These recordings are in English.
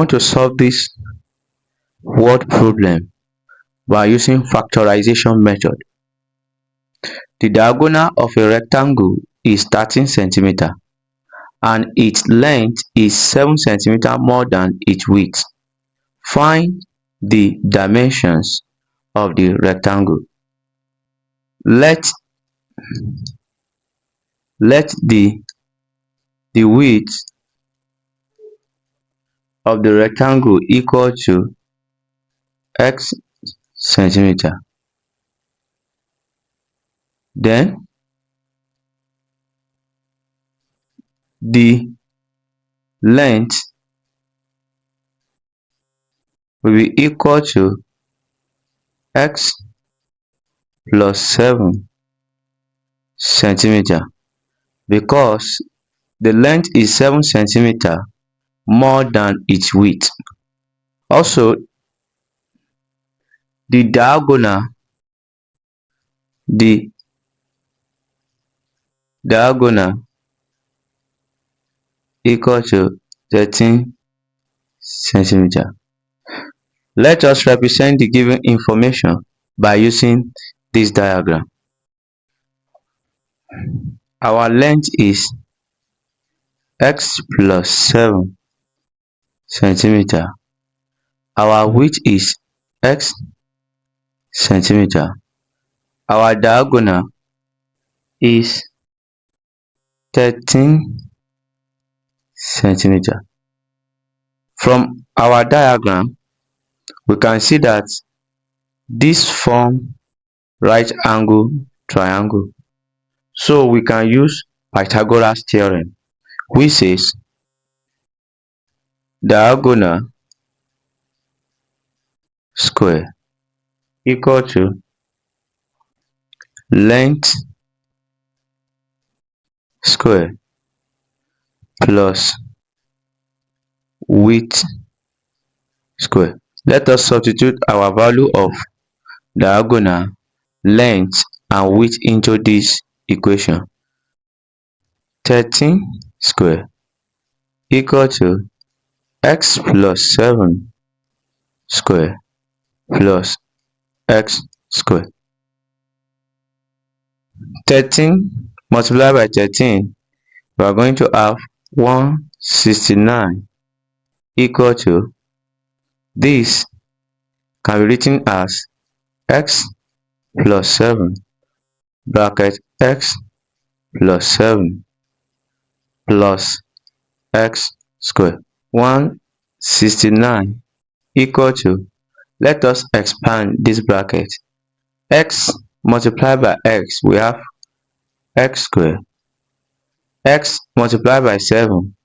want to solve this word problem by using factorization method. The diagonal of a rectangle is 13 cm and its length is 7 cm more than its width. Find the dimensions of the rectangle. Let the width of the rectangle equal to x centimeter. Then the length will be equal to x plus 7 centimeter because the length is 7 centimeter more than its width. Also, the diagonal equal to 13 centimeter. Let us represent the given information by using this diagram. Our length is x plus 7 centimeter. Our width is x centimeter. Our diagonal is 13 centimeter. From our diagram, we can see that this form right angle triangle. So we can use Pythagoras theorem, which says diagonal square equal to length square plus width square. Let us substitute our value of diagonal, length and width into this equation. 13 square equal to x plus 7 square plus x square. 13 multiplied by 13, we are going to have 169 equal to, this can be written as x plus 7 bracket x plus 7 plus x square. 169 equal to, let us expand this bracket, x multiplied by x, we have x square, x multiplied by 7,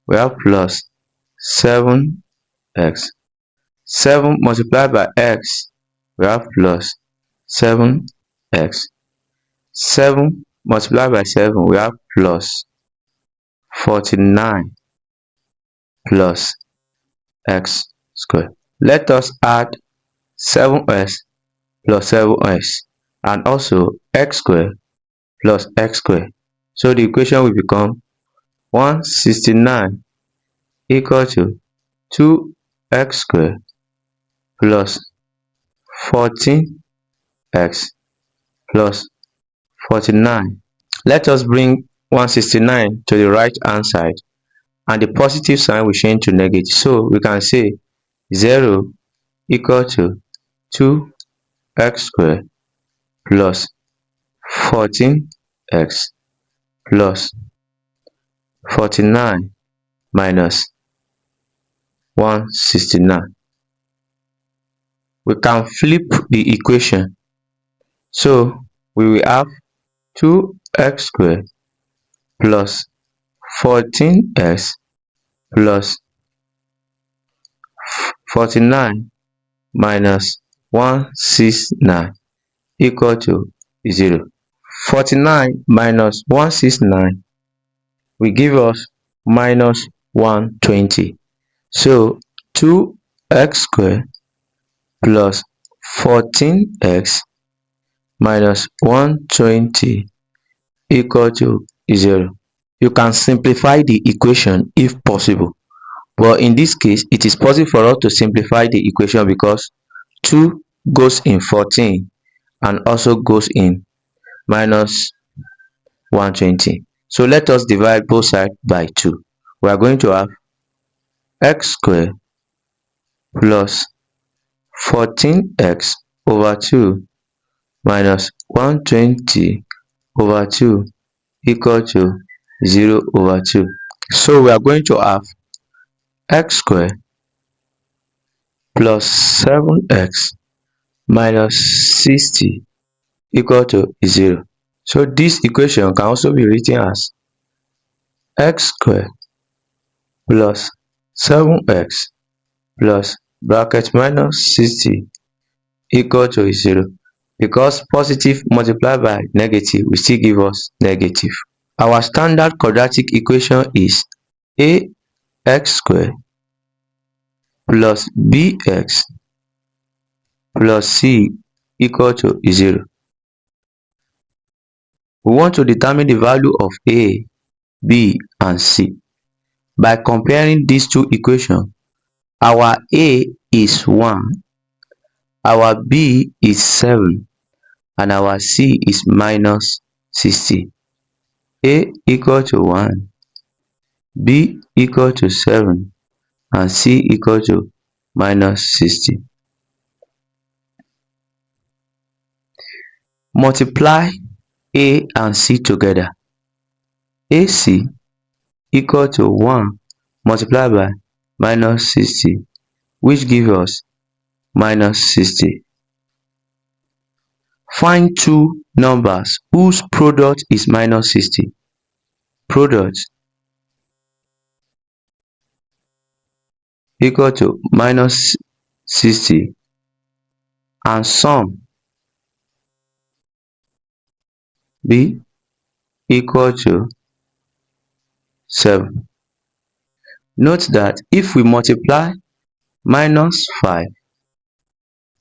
we have plus 7x, 7 multiplied by x, we have plus 7x, 7 multiplied by 7, we have plus 49 plus x square. Let us add 7x plus 7x and also x square plus x square. So the equation will become 169 equal to 2x square plus 14x plus 49. Let us bring 169 to the right hand side and the positive sign will change to negative. So we can say 0 equal to 2x square plus 14x plus 49 minus 169. We can flip the equation. So we will have 2x square plus 14x plus 49 minus 169 equal to 0. 49 minus 169 will give us minus 120. So 2x square plus 14x minus 120 equal to 0. You can simplify the equation if possible, But in this case, it is possible for us to simplify the equation because 2 goes in 14 and also goes in minus 120. So let us divide both sides by 2. We are going to have x squared plus 14x over 2 minus 120 over 2 equal to 0 over 2. So we are going to have x squared plus 7x minus 60 equal to 0. So this equation can also be written as x squared plus 7x plus bracket minus 60 equal to 0, because positive multiplied by negative will still give us negative. Our standard quadratic equation is ax squared plus bx plus c equal to 0. We want to determine the value of a, b and c. By comparing these two equations, our a is 1, our b is 7 and our c is minus 60. A equal to 1, b equal to 7 and c equal to minus 60. Multiply a and c together. AC equal to 1 multiplied by minus 60, which gives us minus 60. Find two numbers whose product is minus 60. Product equal to minus 60 and sum b equal to 7. Note that if we multiply minus 5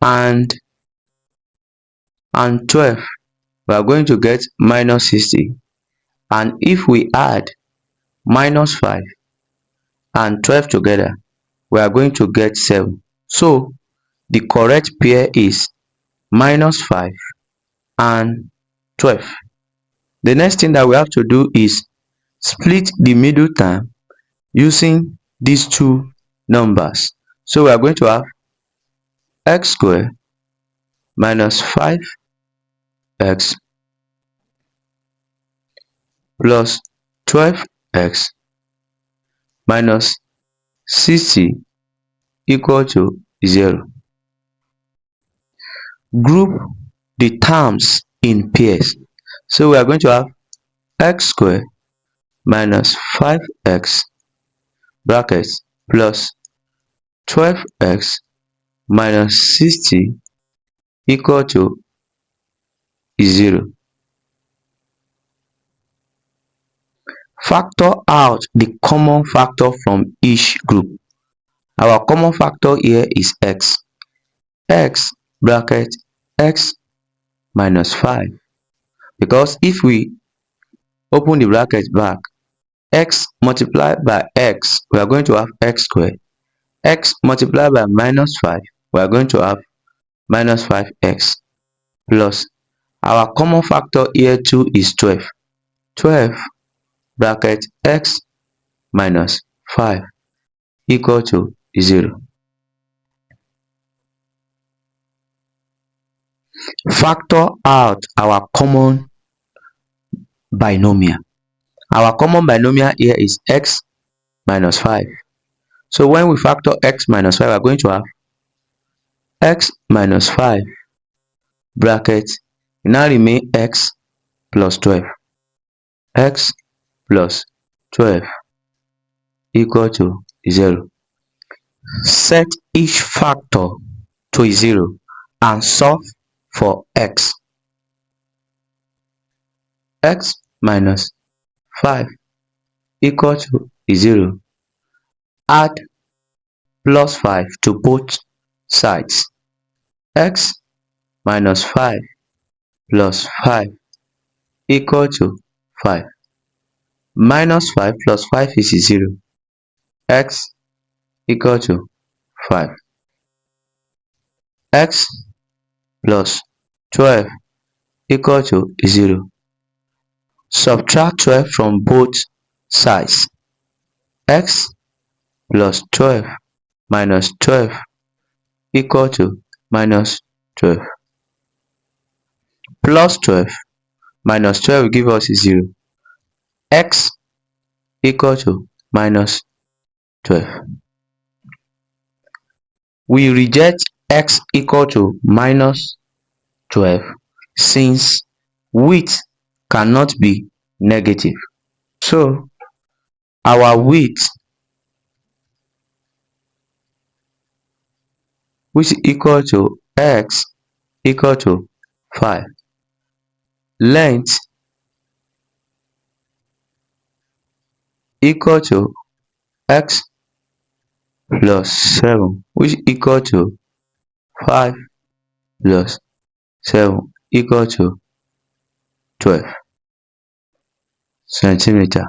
and 12, we are going to get minus 60, and if we add minus 5 and 12 together, we are going to get 7. So the correct pair is minus 5 and 12. The next thing that we have to do is split the middle term using these two numbers. So we are going to have x squared minus 5x plus 12x minus 60 equal to 0. Group the terms in pairs. So we are going to have x squared minus 5x brackets plus 12x minus 60 equal to 0. Factor out the common factor from each group. Our common factor here is x. X bracket x minus 5, because if we open the bracket back, x multiplied by x, we are going to have x squared. X multiplied by minus 5, we are going to have minus 5x plus our common factor here too is 12. 12 bracket x minus 5 equal to 0. Factor out our common binomial. Our common binomial here is x minus 5. So when we factor x minus 5, we are going to have x minus 5 bracket, now remain x plus 12. X plus 12 equal to 0. Set each factor to 0 and solve for x. X minus 5 equal to 0. Add plus 5 to both sides. X minus 5 plus 5 equal to 5. Minus 5 plus 5 is 0. X equal to 5. X plus 12 equal to 0. Subtract 12 from both sides. X plus 12 minus 12 equal to minus 12. Plus 12 minus 12 will give us 0. X equal to minus 12. We reject x equal to minus 12 since width cannot be negative. So our width, which is equal to x equal to 5, length equal to x plus 7, which equal to 5 plus 7 equal to 12 centimeter.